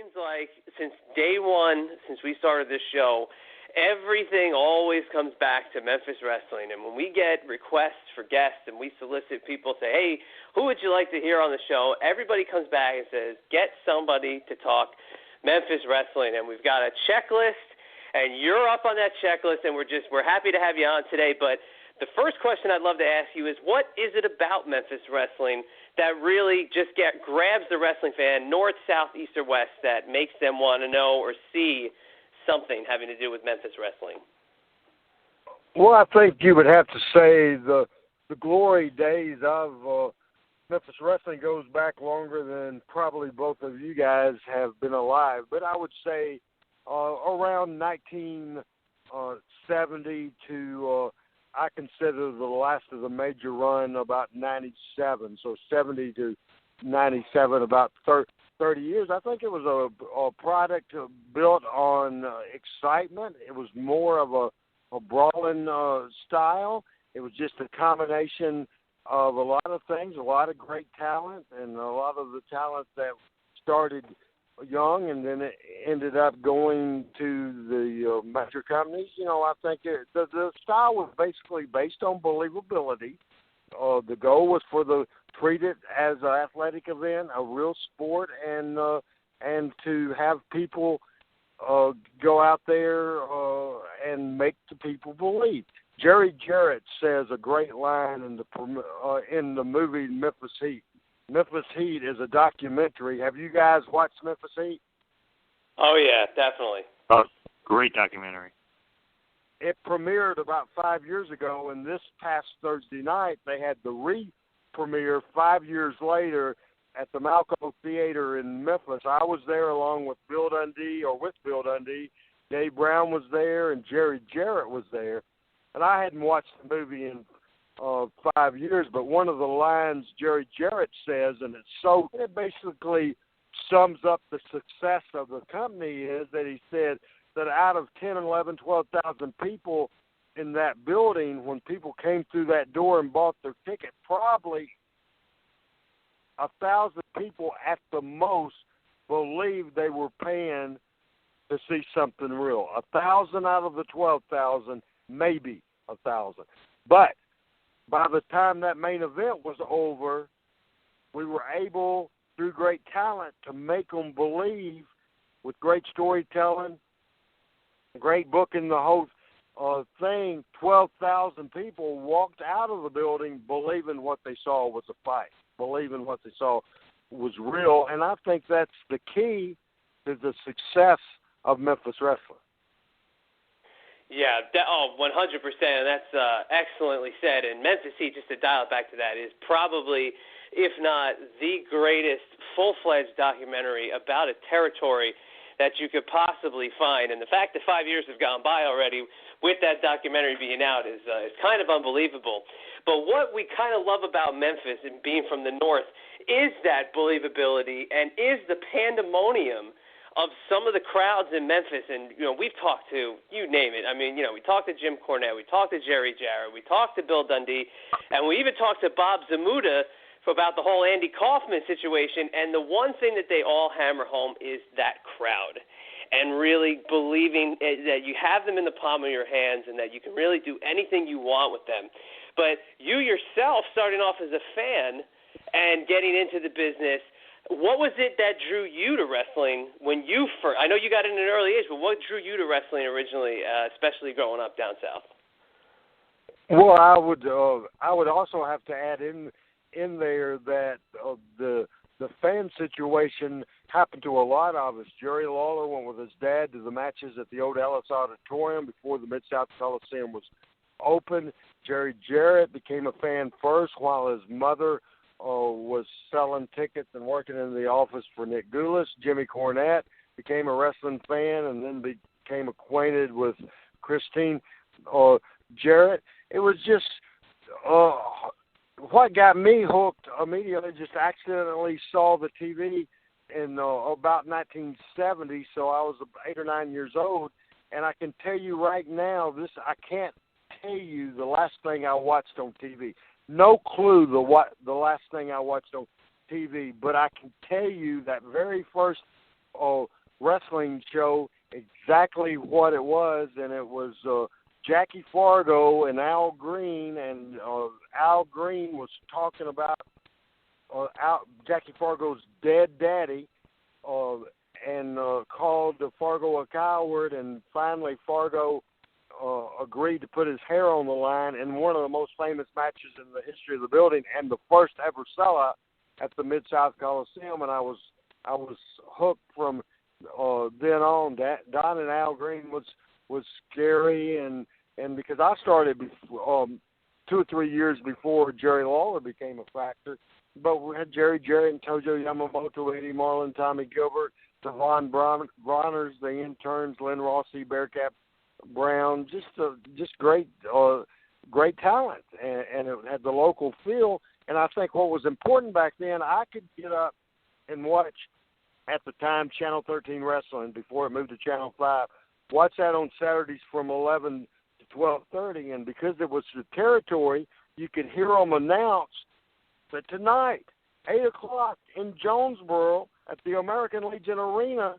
seems like since day one, since we started this show, everything always comes back to Memphis wrestling. And when we get requests for guests and we solicit people, say, hey, who would you like to hear on the show? Everybody comes back and says, get somebody to talk Memphis wrestling. And we've got a checklist, and you're up on that checklist, and we're happy to have you on today. But the first question I'd love to ask you is, what is it about Memphis wrestling that really just grabs the wrestling fan, north, south, east, or west, that makes them want to know or see something having to do with Memphis wrestling? Well, I think you would have to say the glory days of Memphis wrestling goes back longer than probably both of you guys have been alive. But I would say around 1970 to I consider the last of the major run about 97, so 70 to 97, about 30 years. I think it was a product built on excitement. It was more of a brawling style. It was just a combination of a lot of things, a lot of great talent, and a lot of the talent that started young and then it ended up going to the major companies. You know, I think the style was basically based on believability. The goal was treat it as an athletic event, a real sport, and to have people go out there and make the people believe. Jarrett says a great line in the movie Memphis Heat. Memphis Heat is a documentary. Have you guys watched Memphis Heat? Oh, yeah, definitely. Great documentary. It premiered about 5 years ago, and this past Thursday night they had the re-premiere 5 years later at the Malco Theater in Memphis. I was there along with Bill Dundee. Dave Brown was there, and Jarrett was there. And I hadn't watched the movie in 5 years, but one of the lines Jarrett says, and it basically sums up the success of the company, is that he said that out of 10, 11, 12,000 people in that building, when people came through that door and bought their ticket, probably 1,000 people at the most believed they were paying to see something real. 1,000 out of the 12,000, maybe 1,000. But by the time that main event was over, we were able, through great talent, to make them believe with great storytelling, great booking, the whole thing. 12,000 people walked out of the building believing what they saw was a fight, believing what they saw was real. And I think that's the key to the success of Memphis wrestling. Yeah, 100%. And that's excellently said. And Memphis Heat, just to dial it back to that, is probably, if not the greatest full-fledged documentary about a territory that you could possibly find. And the fact that 5 years have gone by already with that documentary being out is kind of unbelievable. But what we kind of love about Memphis and being from the north is that believability and is the pandemonium of some of the crowds in Memphis. And, you know, we've talked to, you name it. I mean, you know, we talked to Jim Cornette, we talked to Jarrett, we talked to Bill Dundee, and we even talked to Bob Zamuda about the whole Andy Kaufman situation. And the one thing that they all hammer home is that crowd and really believing that you have them in the palm of your hands and that you can really do anything you want with them. But you yourself, starting off as a fan and getting into the business, what was it that drew you to wrestling when you first? I know you got in at an early age, but what drew you to wrestling originally, especially growing up down south? Well, I would also have to add in there that the fan situation happened to a lot of us. Jerry Lawler went with his dad to the matches at the old Ellis Auditorium before the Mid-South Coliseum was open. Jarrett became a fan first while his mother was selling tickets and working in the office for Nick Goulas. Jimmy Cornette became a wrestling fan and then became acquainted with Christine Jarrett. It was just what got me hooked immediately. Just accidentally saw the TV in about 1970, so I was 8 or 9 years old, and I can tell you right now, I can't tell you the last thing I watched on TV. No clue the last thing I watched on TV, but I can tell you that very first wrestling show exactly what it was, and it was Jackie Fargo and Al Green, and Al Green was talking about Jackie Fargo's dead daddy, and called Fargo a coward, and finally Fargo agreed to put his hair on the line in one of the most famous matches in the history of the building, and the first ever sellout at the Mid-South Coliseum, and I was hooked from then on. Don and Al Green was scary, and because I started 2 or 3 years before Jerry Lawler became a factor, but we had Jarrett, and Tojo Yamamoto, Eddie Marlin, Tommy Gilbert, Devon Bronner's, the interns, Lynn Rossi, Bearcat Brown, just great talent, and it had the local feel. And I think what was important back then, I could get up and watch, at the time, Channel 13 Wrestling, before it moved to Channel 5, watch that on Saturdays from 11 to 12:30, and because it was the territory, you could hear them announce that tonight, 8 o'clock in Jonesboro at the American Legion Arena,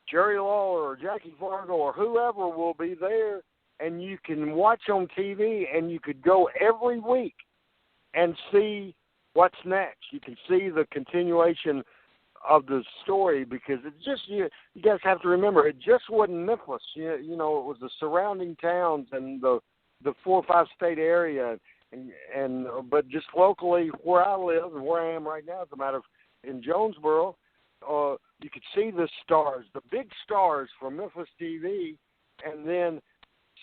Jerry Lawler or Jackie Fargo or whoever will be there, and you can watch on TV, and you could go every week and see what's next. You can see the continuation of the story, because it's just, you guys have to remember, it just wasn't Memphis. You know, it was the surrounding towns and the 4 or 5 state area, and but just locally where I live and where I am right now, as a matter of in Jonesboro, you could see the stars, the big stars from Memphis TV, and then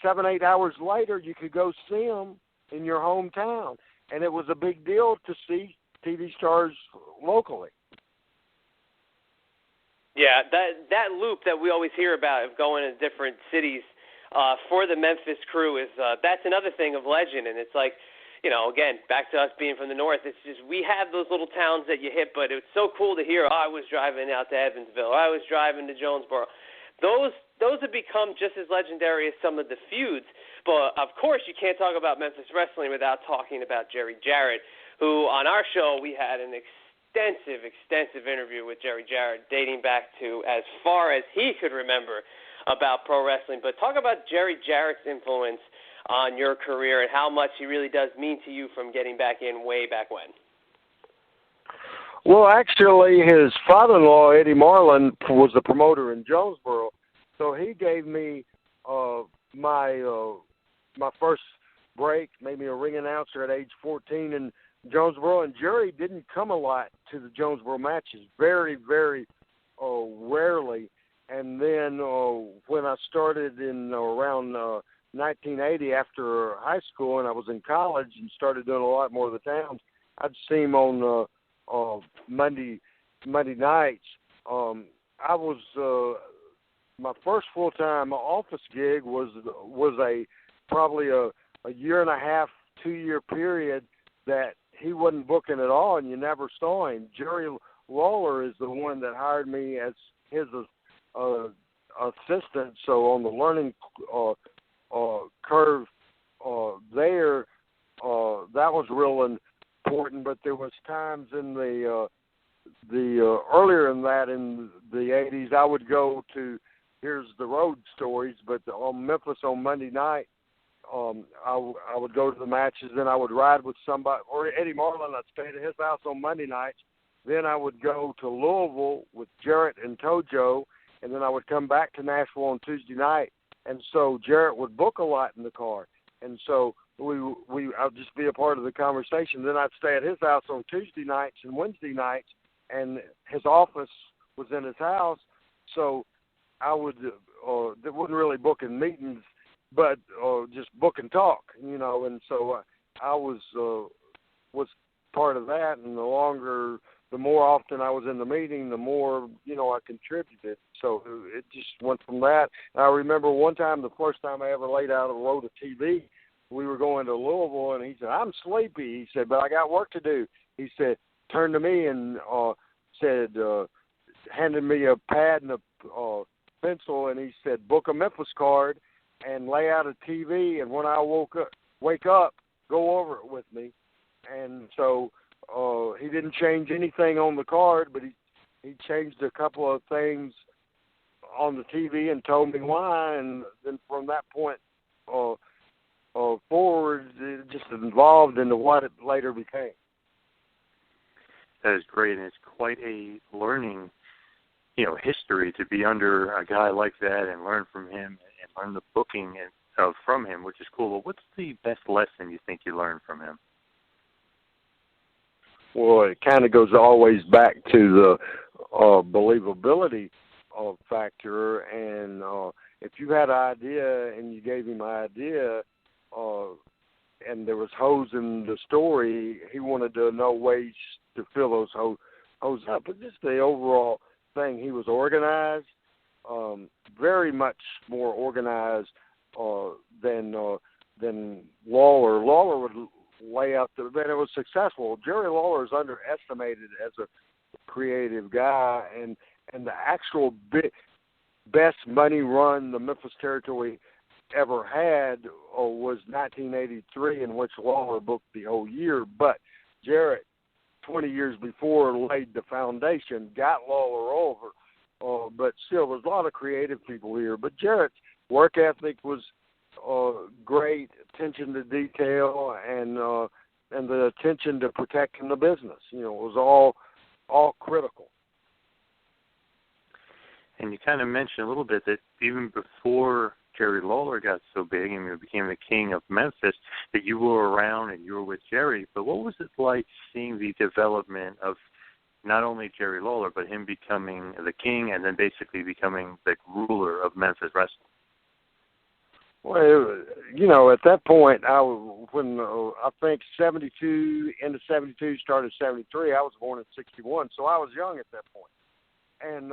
7, 8 hours later, you could go see them in your hometown, and it was a big deal to see TV stars locally. Yeah, that loop that we always hear about of going to different cities for the Memphis crew is that's another thing of legend, and it's like, you know, again, back to us being from the north, it's just we have those little towns that you hit, but it's so cool to hear, I was driving out to Evansville, I was driving to Jonesboro. Those have become just as legendary as some of the feuds, but of course you can't talk about Memphis wrestling without talking about Jerry Jarrett, who on our show we had an extensive interview with Jerry Jarrett dating back to as far as he could remember about pro wrestling. But talk about Jerry Jarrett's influence on your career and how much he really does mean to you from getting back in way back when. Well, actually, his father-in-law, Eddie Marlin, was the promoter in Jonesboro, so he gave me my first break, made me a ring announcer at age 14 in Jonesboro, and Jerry didn't come a lot to the Jonesboro matches, very, very rarely. And then when I started in around 1980 after high school, and I was in college and started doing a lot more of the towns, I'd see him on Monday nights. I was my first full-time office gig was probably a year and a half, 2-year period that he wasn't booking at all, and you never saw him. Jerry Lawler is the one that hired me as his assistant. So on the learning curve there, that was real important. But there was times in the earlier in that, in the 80s, I would go to, here's the road stories, but on Memphis on Monday night, I would go to the matches, then I would ride with somebody, or Eddie Marlin, I'd stay at his house on Monday nights. Then I would go to Louisville with Jarrett and Tojo, and then I would come back to Nashville on Tuesday night. And so Jarrett would book a lot in the car. And so I'd just be a part of the conversation. Then I'd stay at his house on Tuesday nights and Wednesday nights, and his office was in his house. So I would, they wasn't really booking meetings, but just book and talk, you know. And so I was part of that, and the more often I was in the meeting, the more, you know, I contributed. So it just went from that. And I remember one time, the first time I ever laid out a load of TV, we were going to Louisville, and he said, I'm sleepy. He said, but I got work to do. He said, turned to me and said, handed me a pad and a pencil, and he said, book a Memphis card and lay out a TV, and when I wake up, go over it with me. And so he didn't change anything on the card, but he changed a couple of things on the TV and told me why, and then from that point forward, it just evolved into what it later became. That is great, and it's quite a learning, history to be under a guy like that and learn from him and learn the booking from him, which is cool. But what's the best lesson you think you learned from him? Well, it kind of goes always back to the believability factor, and if you had an idea and you gave him an idea, and there was holes in the story, he wanted to know ways to fill those holes up. But just the overall thing, he was organized, very much more organized than Lawler. Lawler would lay out but it was successful. Jerry Lawler is underestimated as a creative guy, and the actual best money run the Memphis territory ever had was 1983, in which Lawler booked the whole year. But Jarrett, 20 years before, laid the foundation, got Lawler over. But still, there's a lot of creative people here. But Jarrett's work ethic was great, attention to detail, and the attention to protecting the business. It was all critical. And you kind of mentioned a little bit that even before Jerry Lawler got so big and he became the king of Memphis, that you were around and you were with Jerry. But what was it like seeing the development of not only Jerry Lawler, but him becoming the king and then basically becoming the ruler of Memphis wrestling? Well, at that point, I think 72, into 72, started 73, I was born in 61, so I was young at that point. And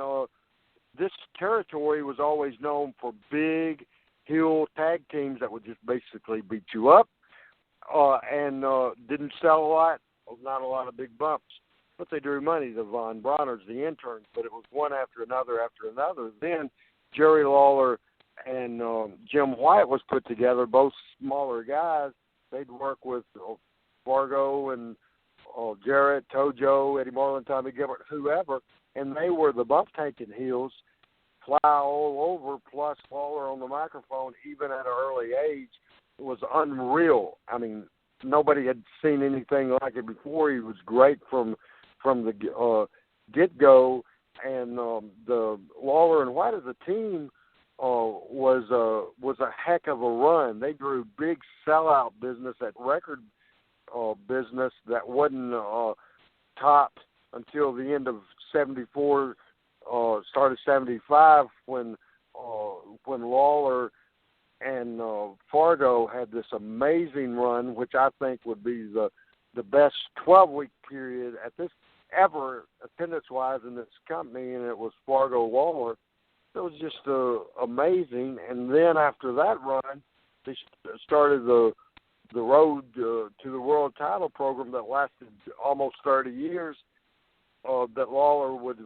this territory was always known for big heel tag teams that would just basically beat you up and didn't sell a lot, not a lot of big bumps, but they drew money, the Von Brauners, the interns, but it was one after another after another. Then Jerry Lawler and Jim White was put together, both smaller guys. They'd work with Fargo and Jarrett, Tojo, Eddie Marlin, Tommy Gilbert, whoever, and they were the bump-taking heels, fly all over, plus Lawler on the microphone, even at an early age. It was unreal. I mean, nobody had seen anything like it before. He was great from the get-go, and the Lawler and White as a team was a heck of a run. They drew big sellout business at record business that wasn't topped until the end of 74, started 75 when Lawler and Fargo had this amazing run, which I think would be the best 12-week period at this ever attendance-wise in this company, and it was Fargo Lawler. It was just amazing. And then after that run, they started the road to the world title program that lasted almost 30 years. That Lawler would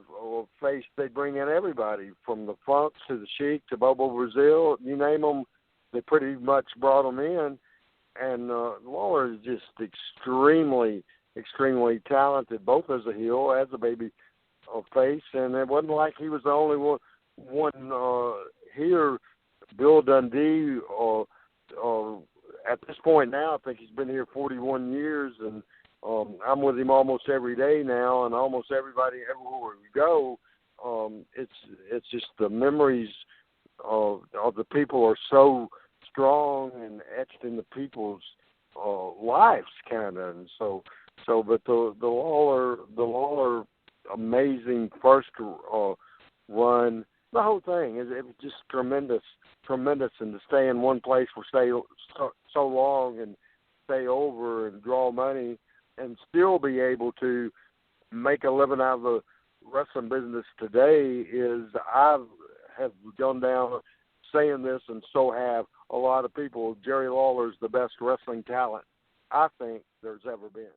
face. They'd bring in everybody from the Funks to the Sheik to Bobo Brazil, you name them. They pretty much brought them in. And Lawler is just extremely, extremely talented, both as a heel, as a baby face. And it wasn't like he was the only one here. Bill Dundee, at this point now, I think he's been here 41 years, and I'm with him almost every day now, and almost everybody everywhere we go. It's just the memories of the people are so strong and etched in the people's lives, kind of. And but the Lawler amazing first run, the whole thing it was just tremendous, and to stay in one place for so long and stay over and draw money and still be able to make a living out of the wrestling business today is, I have gone down saying this, and so have a lot of people. Jerry Lawler's the best wrestling talent I think there's ever been.